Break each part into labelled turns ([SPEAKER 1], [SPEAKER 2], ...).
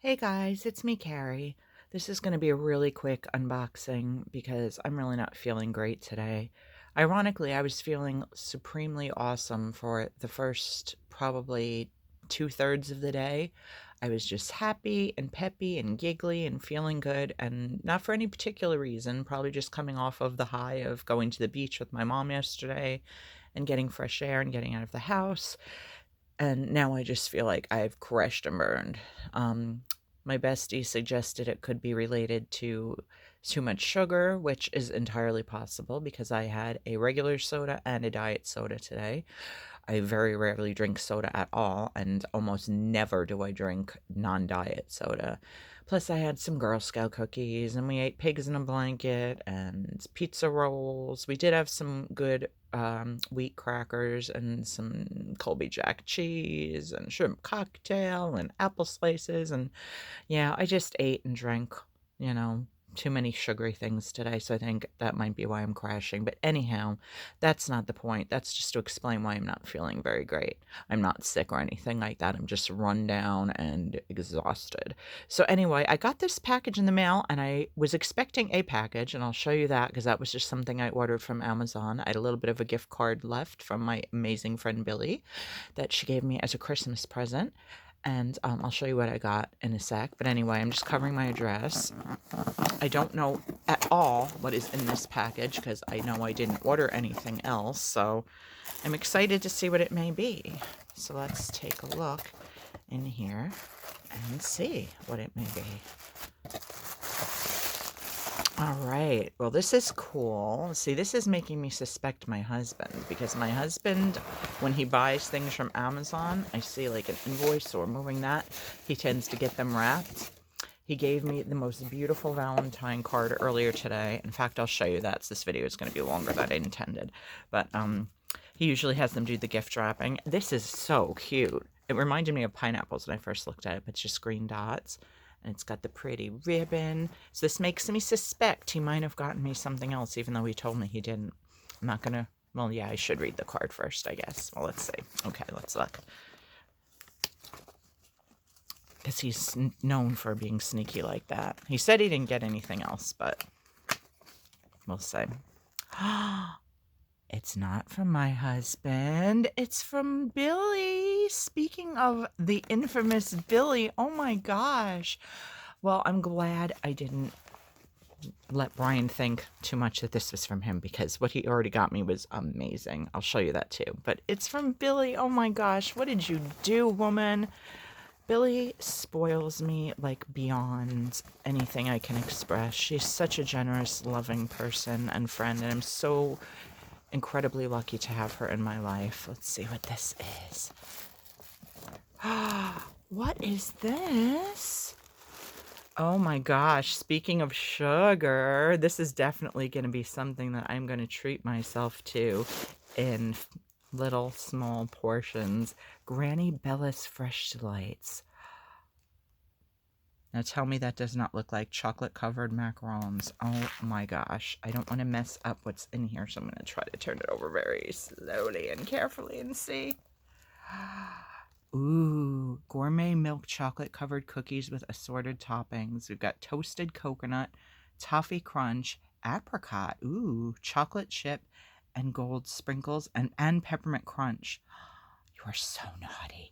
[SPEAKER 1] Hey guys, it's me, Carrie. This is going to be a really quick unboxing because I'm really not feeling great today. Ironically, I was feeling supremely awesome for the first probably two-thirds of the day. I was just happy and peppy and giggly and feeling good, and not for any particular reason, probably just coming off of the high of going to the beach with my mom yesterday and getting fresh air and getting out of the house. And now I just feel like I've crashed and burned. My bestie suggested it could be related to too much sugar, which is entirely possible because I had a regular soda and a diet soda today. I very rarely drink soda at all, and almost never do I drink non-diet soda. Plus, I had some Girl Scout cookies, and we ate pigs in a blanket and pizza rolls. We did have some good wheat crackers and some Colby Jack cheese and shrimp cocktail and apple slices. And yeah, I just ate and drank, you know, too many sugary things today, so I think that might be why I'm crashing. But anyhow, that's not the point. That's just to explain why I'm not feeling very great. I'm not sick or anything like that. I'm just run down and exhausted. So anyway, I got this package in the mail, and I was expecting a package, and I'll show you that because that was just something I ordered from Amazon. I had a little bit of a gift card left from my amazing friend Billy that she gave me as a Christmas present. And I'll show you what I got in a sec. But anyway, I'm just covering my address. I don't know at all what is in this package because I know I didn't order anything else. So I'm excited to see what it may be. So let's take a look in here and see what it may be. All right. Well, this is cool. See, this is making me suspect my husband because my husband, when he buys things from Amazon, I see like an invoice or moving that, he tends to get them wrapped. He gave me the most beautiful Valentine card earlier today. In fact, I'll show you that. This video is going to be longer than I intended. But he usually has them do the gift wrapping. This is so cute. It reminded me of pineapples when I first looked at it, but it's just green dots. And it's got the pretty ribbon. So this makes me suspect he might have gotten me something else, even though he told me he didn't. I'm not going to... Well, yeah, I should read the card first, I guess. Well, let's see. Okay, let's look. Because he's known for being sneaky like that. He said he didn't get anything else, but we'll see. It's not from my husband. It's from Billy. Speaking of the infamous Billy, oh my gosh. Well, I'm glad I didn't let Brian think too much that this was from him because what he already got me was amazing. I'll show you that too. But it's from Billy. Oh my gosh. What did you do, woman? Billy spoils me like beyond anything I can express. She's such a generous, loving person and friend, and I'm so incredibly lucky to have her in my life. Let's see what this is. What is this? Oh my gosh, speaking of sugar, this is definitely going to be something that I'm going to treat myself to in little small portions. Granny Bella's Fresh Delights. Now tell me that does not look like chocolate-covered macarons. Oh my gosh. I don't want to mess up what's in here, so I'm going to try to turn it over very slowly and carefully and see. Ooh, gourmet milk chocolate-covered cookies with assorted toppings. We've got toasted coconut, toffee crunch, apricot, ooh, chocolate chip, and gold sprinkles, and peppermint crunch. You are so naughty.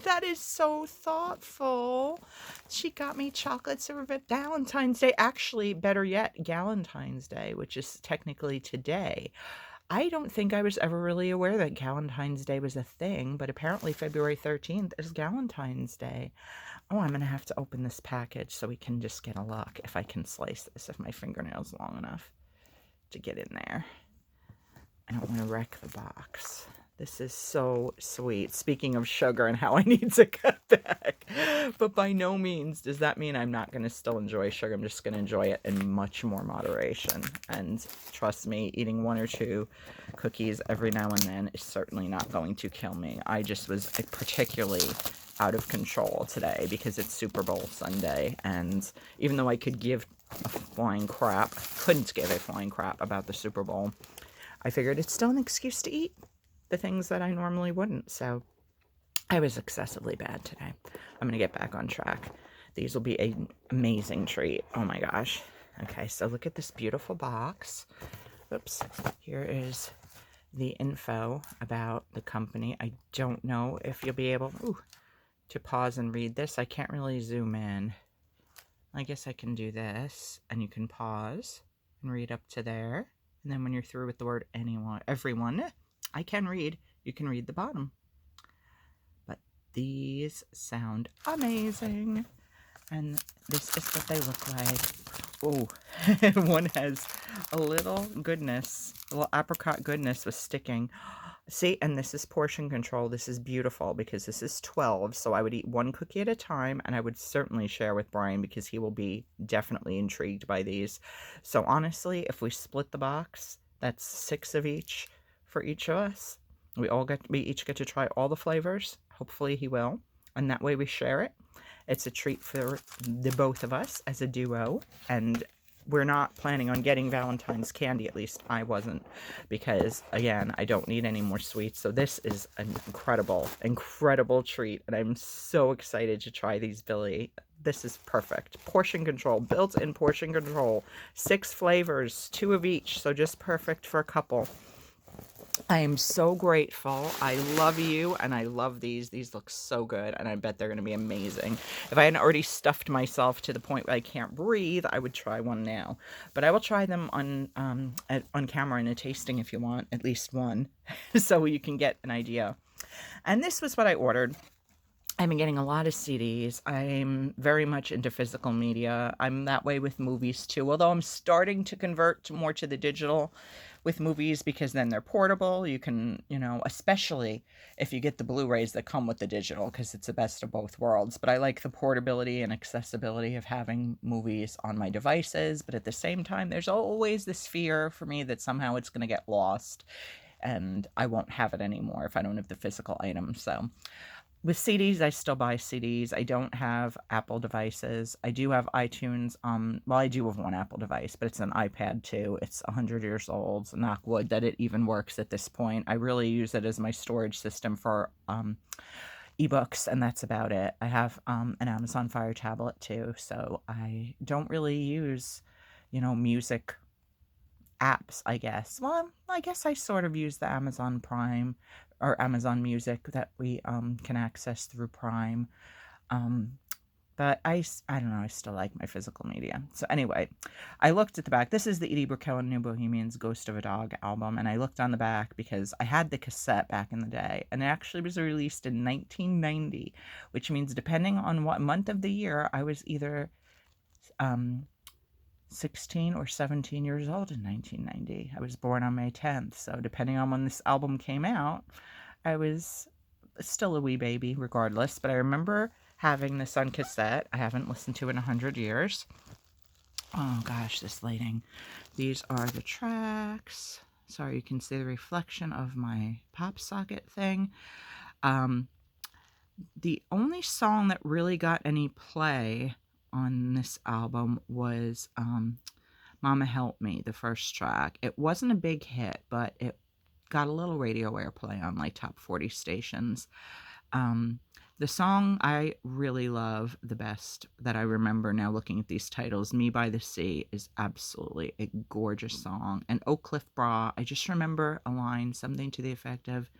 [SPEAKER 1] That is so thoughtful. She got me chocolates over Valentine's Day. Actually, better yet, Galentine's Day, which is technically today. I don't think I was ever really aware that Galentine's Day was a thing, but apparently February 13th is Galentine's Day. Oh, I'm going to have to open this package so we can just get a look if I can slice this, if my fingernail's long enough to get in there. I don't want to wreck the box. This is so sweet. Speaking of sugar and how I need to cut back. But by no means does that mean I'm not going to still enjoy sugar. I'm just going to enjoy it in much more moderation. And trust me, eating one or two cookies every now and then is certainly not going to kill me. I just was particularly out of control today because it's Super Bowl Sunday. And even though I could give a flying crap, couldn't give a flying crap about the Super Bowl, I figured it's still an excuse to eat the things that I normally wouldn't. So I was excessively bad today. I'm going to get back on track. These will be an amazing treat. Oh my gosh. Okay, so look at this beautiful box. Oops. Here is the info about the company. I don't know if you'll be able to pause and read this. I can't really zoom in. I guess I can do this, and you can pause and read up to there. And then when you're through with the word everyone, I can read. You can read the bottom. But these sound amazing. And this is what they look like. Oh, one has a little goodness, a little apricot goodness with sticking. See, and this is portion control. This is beautiful because this is 12, so I would eat one cookie at a time, and I would certainly share with Brian because he will be definitely intrigued by these. So honestly, if we split the box, that's 6 of each for each of us. We each get to try all the flavors. Hopefully he will, and that way we share it. It's a treat for the both of us as a duo, and we're not planning on getting Valentine's candy. At least I wasn't, because again, I don't need any more sweets. So this is an incredible treat, and I'm so excited to try these, Billy. This is perfect. Portion control, built-in portion control, 6 flavors, 2 of each, so just perfect for a couple. I am so grateful. I love you, and I love these. These look so good, and I bet they're going to be amazing. If I hadn't already stuffed myself to the point where I can't breathe, I would try one now. But I will try them on camera in a tasting if you want, at least one, so you can get an idea. And this was what I ordered. I've been getting a lot of CDs. I'm very much into physical media. I'm that way with movies too, although I'm starting to convert more to the digital with movies because then they're portable. You can, especially if you get the Blu-rays that come with the digital, because it's the best of both worlds. But I like the portability and accessibility of having movies on my devices. But at the same time, there's always this fear for me that somehow it's going to get lost and I won't have it anymore if I don't have the physical item. So with CDs, I still buy CDs. I don't have Apple devices. I do have iTunes. Well, I do have one Apple device, but it's an iPad too. It's 100 years old. So knock wood that it even works at this point. I really use it as my storage system for ebooks, and that's about it. I have an Amazon Fire tablet too, so I don't really use, music apps, I guess. Well, I guess I sort of use the Amazon Prime or Amazon Music that we can access through Prime. But I don't know, I still like my physical media. So anyway, I looked at the back. This is the Edie Brickell and New Bohemians Ghost of a Dog album, and I looked on the back because I had the cassette back in the day, and it actually was released in 1990, which means depending on what month of the year, I was either 16 or 17 years old in 1990. I was born on May 10th, so depending on when this album came out, I was still a wee baby regardless, but I remember having this on cassette. I haven't listened to it in 100 years. Oh gosh, this lighting. These are the tracks. Sorry, you can see the reflection of my pop socket thing. The only song that really got any play on this album was Mama Help Me, the first track. It wasn't a big hit, but it got a little radio airplay on like top 40 stations. The song I really love the best that I remember now looking at these titles, Me by the Sea, is absolutely a gorgeous song. And Oak Cliff Bra, I just remember a line, something to the effect of,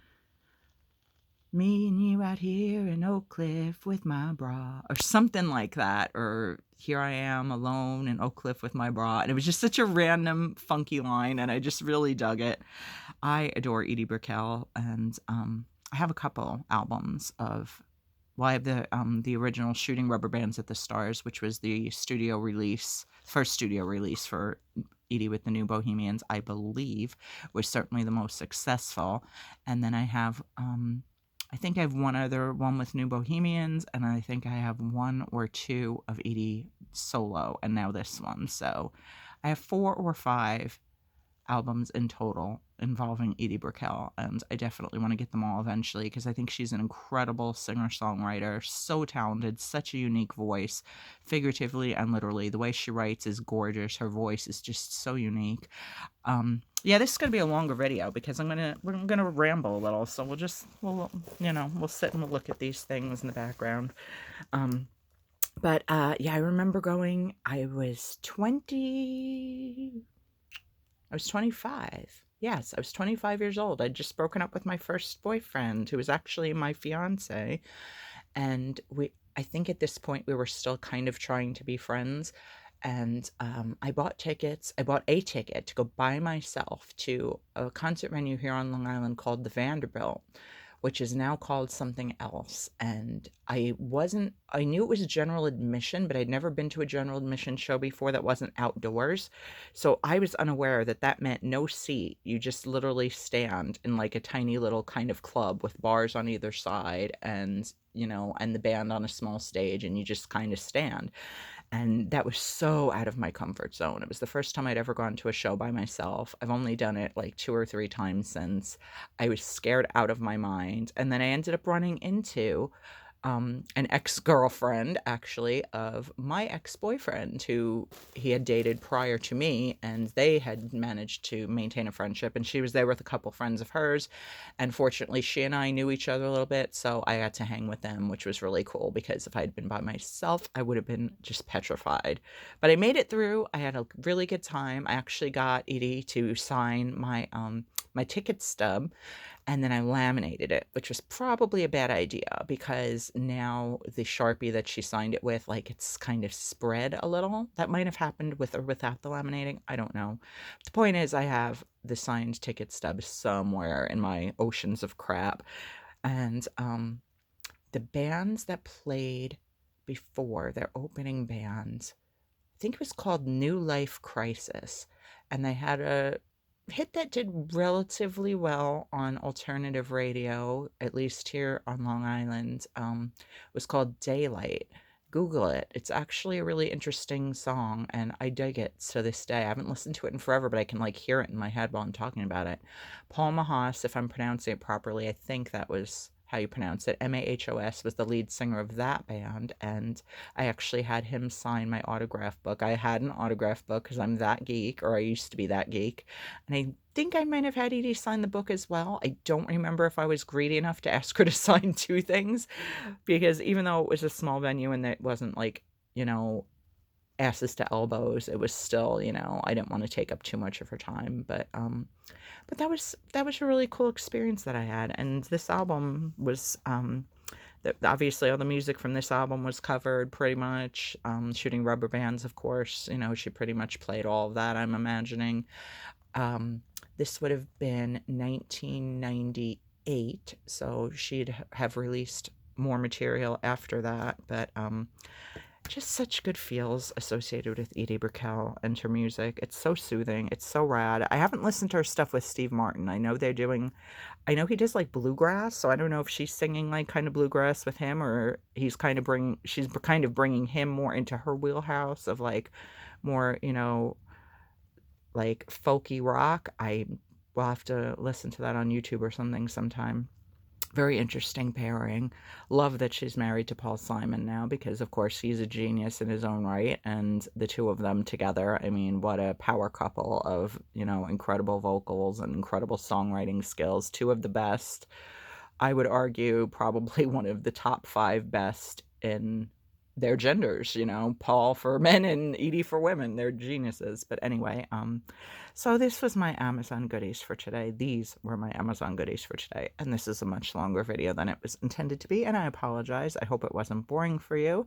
[SPEAKER 1] me and you out here in Oak Cliff with my bra, or something like that, or here I am alone in Oak Cliff with my bra. And it was just such a random funky line, and I just really dug it. I adore Edie Brickell, and I have a couple albums of, well, I have the original Shooting Rubber Bands at the Stars, which was the first studio release for Edie with the New Bohemians, I believe, was certainly the most successful. And then I have I think I have one other one with New Bohemians, and I think I have 1 or 2 of Edie solo, and now this one. So I have 4 or 5 albums in total involving Edie Brickell, and I definitely want to get them all eventually because I think she's an incredible singer-songwriter, so talented, such a unique voice, figuratively and literally. The way she writes is gorgeous. Her voice is just so unique. Yeah, this is going to be a longer video because we're gonna ramble a little, so we'll sit and we'll look at these things in the background. But, yeah, I remember going I was 25. Yes, I was 25 years old. I'd just broken up with my first boyfriend, who was actually my fiancé, and I think at this point, we were still kind of trying to be friends, and, I bought tickets. I bought a ticket to go by myself to a concert venue here on Long Island called the Vanderbilt, which is now called something else, and I knew it was general admission, but I'd never been to a general admission show before that wasn't outdoors, so I was unaware that that meant no seat. You just literally stand in, like, a tiny little kind of club with bars on either side and, and the band on a small stage, and you just kinda stand. And that was so out of my comfort zone. It was the first time I'd ever gone to a show by myself. I've only done it like 2 or 3 times since. I was scared out of my mind, and then I ended up running into an ex-girlfriend, actually, of my ex-boyfriend, who he had dated prior to me, and they had managed to maintain a friendship, and she was there with a couple friends of hers, and fortunately, she and I knew each other a little bit, so I got to hang with them, which was really cool, because if I'd been by myself, I would have been just petrified. But I made it through. I had a really good time. I actually got Edie to sign my ticket stub, and then I laminated it, which was probably a bad idea because now the Sharpie that she signed it with, like, it's kind of spread a little. That might have happened with or without the laminating. I don't know. The point is, I have the signed ticket stub somewhere in my oceans of crap. And the bands that played before, their opening bands, I think it was called New Life Crisis. And they had a hit that did relatively well on alternative radio, at least here on Long Island, was called Daylight. Google it. It's actually a really interesting song, and I dig it to this day. I haven't listened to it in forever, but I can like hear it in my head while I'm talking about it. Paul Mahas, if I'm pronouncing it properly, I think that was how you pronounce it. Mahos was the lead singer of that band, and I actually had him sign my autograph book. I had an autograph book because I'm that geek, or I used to be that geek. And I think I might have had Edie sign the book as well. I don't remember if I was greedy enough to ask her to sign 2 things, because even though it was a small venue and it wasn't like, you know, asses to elbows, it was still, I didn't want to take up too much of her time. But that was a really cool experience that I had. And this album was obviously all the music from this album was covered pretty much. Shooting Rubber Bands, of course, she pretty much played all of that, I'm imagining. This would have been 1998, so she'd have released more material after that, but just such good feels associated with Edie Brickell and her music. It's so soothing. It's so rad. I haven't listened to her stuff with Steve Martin. I know he does like bluegrass, so I don't know if she's singing like kind of bluegrass with him, or she's kind of bringing him more into her wheelhouse of like more, like folky rock. I will have to listen to that on YouTube or something sometime. Very interesting pairing. Love that she's married to Paul Simon now, because of course he's a genius in his own right, and the two of them together, I mean, what a power couple of, incredible vocals and incredible songwriting skills. Two of the best. I would argue probably one of the top 5 best in their genders, Paul for men and Edie for women. They're geniuses. But anyway, so this was my Amazon goodies for today. These were my Amazon goodies for today. And this is a much longer video than it was intended to be, and I apologize. I hope it wasn't boring for you.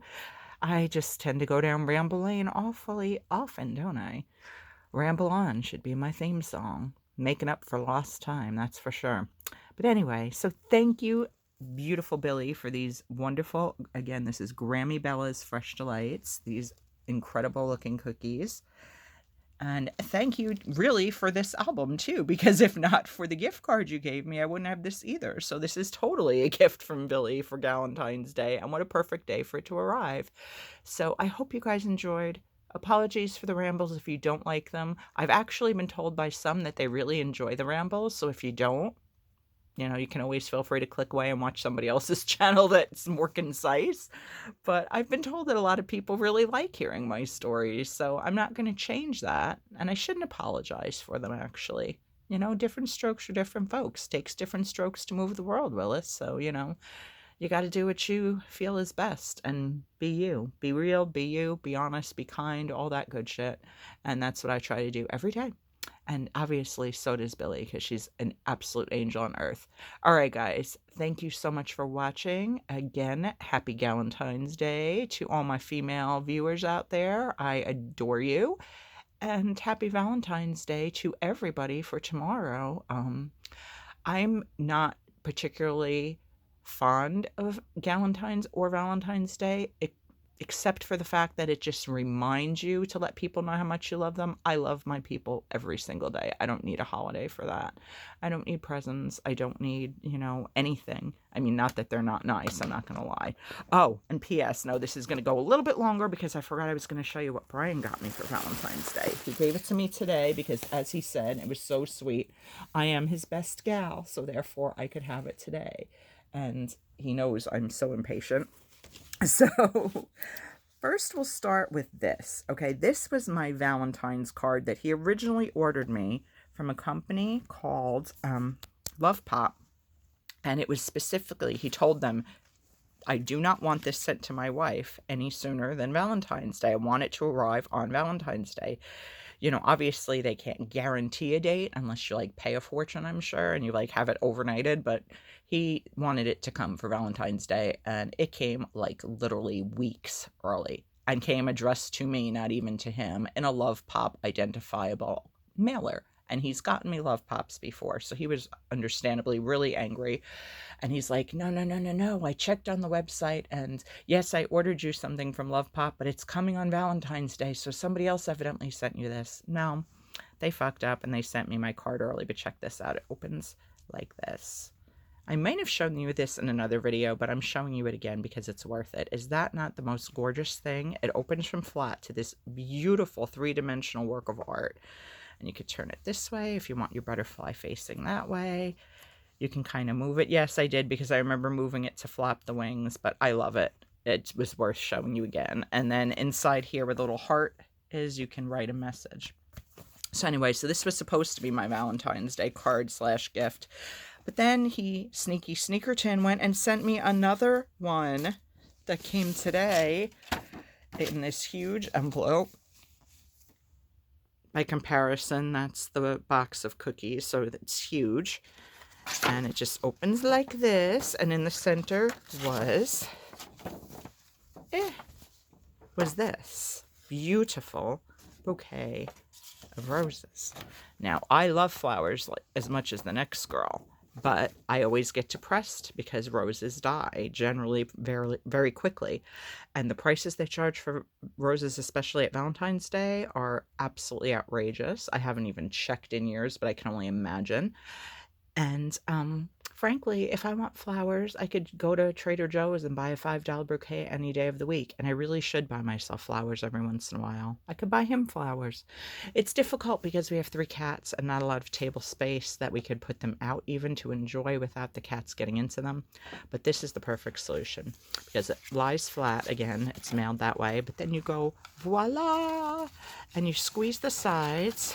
[SPEAKER 1] I just tend to go down ramble lane awfully often, don't I? Ramble On should be my theme song. Making up for lost time, that's for sure. But anyway, so thank you, beautiful Billy, for these wonderful, again, this is Grammy Bella's Fresh Delights, these incredible looking cookies. And thank you really for this album too, because if not for the gift card you gave me, I wouldn't have this either. So this is totally a gift from Billy for Galentine's Day, and what a perfect day for it to arrive. So I hope you guys enjoyed. Apologies for the rambles if you don't like them. I've actually been told by some that they really enjoy the rambles, so if you don't, you can always feel free to click away and watch somebody else's channel that's more concise. But I've been told that a lot of people really like hearing my stories, so I'm not going to change that. And I shouldn't apologize for them, actually. Different strokes for different folks. Takes different strokes to move the world, Willis. So, you got to do what you feel is best and be you. Be real, be you, be honest, be kind, all that good shit. And that's what I try to do every day. And obviously, so does Billy, because she's an absolute angel on earth. All right, guys, thank you so much for watching. Again, happy Galentine's Day to all my female viewers out there. I adore you. And happy Valentine's Day to everybody for tomorrow. I'm not particularly fond of Galentine's or Valentine's Day, except for the fact that it just reminds you to let people know how much you love them. I love my people every single day. I don't need a holiday for that. I don't need presents. I don't need, anything. I mean, not that they're not nice. I'm not going to lie. Oh, and P.S. No, this is going to go a little bit longer because I forgot I was going to show you what Brian got me for Valentine's Day. He gave it to me today because, as he said, it was so sweet. I am his best gal, so therefore I could have it today. And he knows I'm so impatient. So first we'll start with this. Okay, this was my Valentine's card that he originally ordered me from a company called Love Pop. And it was specifically, he told them, I do not want this sent to my wife any sooner than Valentine's Day. I want it to arrive on Valentine's Day. Obviously they can't guarantee a date unless you pay a fortune, I'm sure, and you have it overnighted, but he wanted it to come for Valentine's Day, and it came literally weeks early and came addressed to me, not even to him, in a Love Pop identifiable mailer. And he's gotten me Love Pops before, so he was understandably really angry. And he's like, no, no, no, no, no. I checked on the website, and yes, I ordered you something from Love Pop, but it's coming on Valentine's Day, so somebody else evidently sent you this. No, they fucked up, and they sent me my card early, but check this out. It opens like this. I might have shown you this in another video, but I'm showing you it again because it's worth it. Is that not the most gorgeous thing? It opens from flat to this beautiful three-dimensional work of art. And you could turn it this way if you want your butterfly facing that way. You can kind of move it. Yes, I did because I remember moving it to flap the wings, but I love it. It was worth showing you again. And then inside here where the little heart is, you can write a message. So anyway, so this was supposed to be my Valentine's Day card / gift. But then he, sneaky sneakerton, went and sent me another one that came today in this huge envelope. By comparison, that's the box of cookies, so it's huge. And it just opens like this, and in the center was this beautiful bouquet of roses. Now, I love flowers as much as the next girl, but I always get depressed because roses die generally very, very quickly. And the prices they charge for roses, especially at Valentine's Day, are absolutely outrageous. I haven't even checked in years, but I can only imagine. And frankly, if I want flowers, I could go to Trader Joe's and buy a $5 bouquet any day of the week. And I really should buy myself flowers every once in a while. I could buy him flowers. It's difficult because we have 3 cats and not a lot of table space that we could put them out even to enjoy without the cats getting into them. But this is the perfect solution because it lies flat. Again, it's mailed that way. But then you go, voila! And you squeeze the sides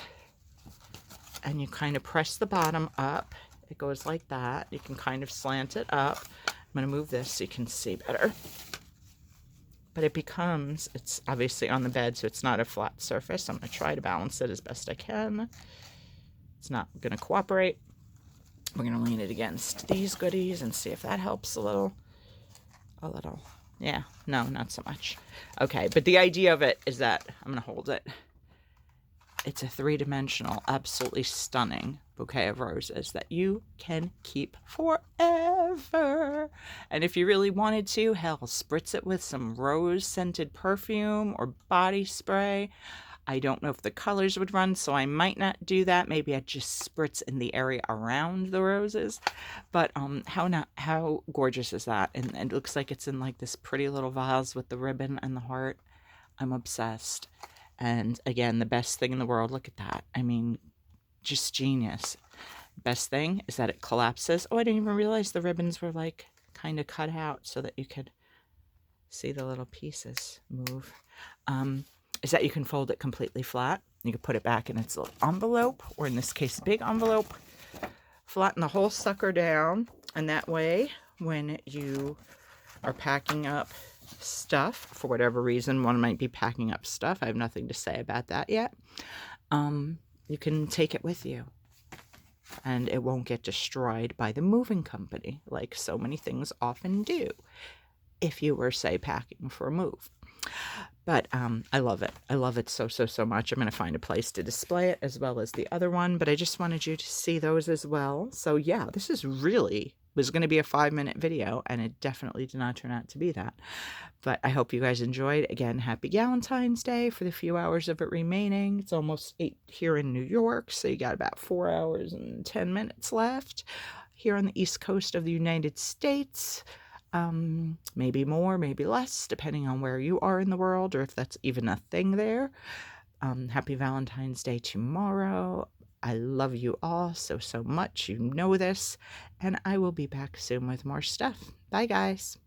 [SPEAKER 1] and you kind of press the bottom up. It goes like that. You can kind of slant it up. I'm going to move this so you can see better. But it becomes, it's obviously on the bed, so it's not a flat surface. I'm going to try to balance it as best I can. It's not going to cooperate. We're going to lean it against these goodies and see if that helps a little. A little. Yeah, no, not so much. Okay, but the idea of it is that I'm going to hold it. It's a 3-dimensional, absolutely stunning bouquet of roses that you can keep forever. And if you really wanted to, hell, spritz it with some rose-scented perfume or body spray. I don't know if the colors would run, so I might not do that. Maybe I'd just spritz in the area around the roses. But how gorgeous is that? And it looks like it's in this pretty little vase with the ribbon and the heart. I'm obsessed. And again, the best thing in the world, look at that. I mean, just genius. Best thing is that it collapses. Oh, I didn't even realize the ribbons were kind of cut out so that you could see the little pieces move. Is that you can fold it completely flat. You can put it back in its little envelope, or in this case, big envelope. Flatten the whole sucker down. And that way, when you are packing up stuff, for whatever reason, one might be packing up stuff. I have nothing to say about that yet. You can take it with you, and it won't get destroyed by the moving company like so many things often do if you were, say, packing for a move. But I love it. I love it so, so, so much. I'm going to find a place to display it as well as the other one, but I just wanted you to see those as well. So yeah, this is really was going to be a 5-minute video, and it definitely did not turn out to be that. But I hope you guys enjoyed. Again, happy Galentine's Day for the few hours of it remaining. It's almost 8 here in New York, so you got about 4 hours and 10 minutes left here on the East Coast of the United States. Maybe more, maybe less, depending on where you are in the world or if that's even a thing there. Happy Valentine's Day tomorrow. I love you all so, so much. You know this. And I will be back soon with more stuff. Bye, guys.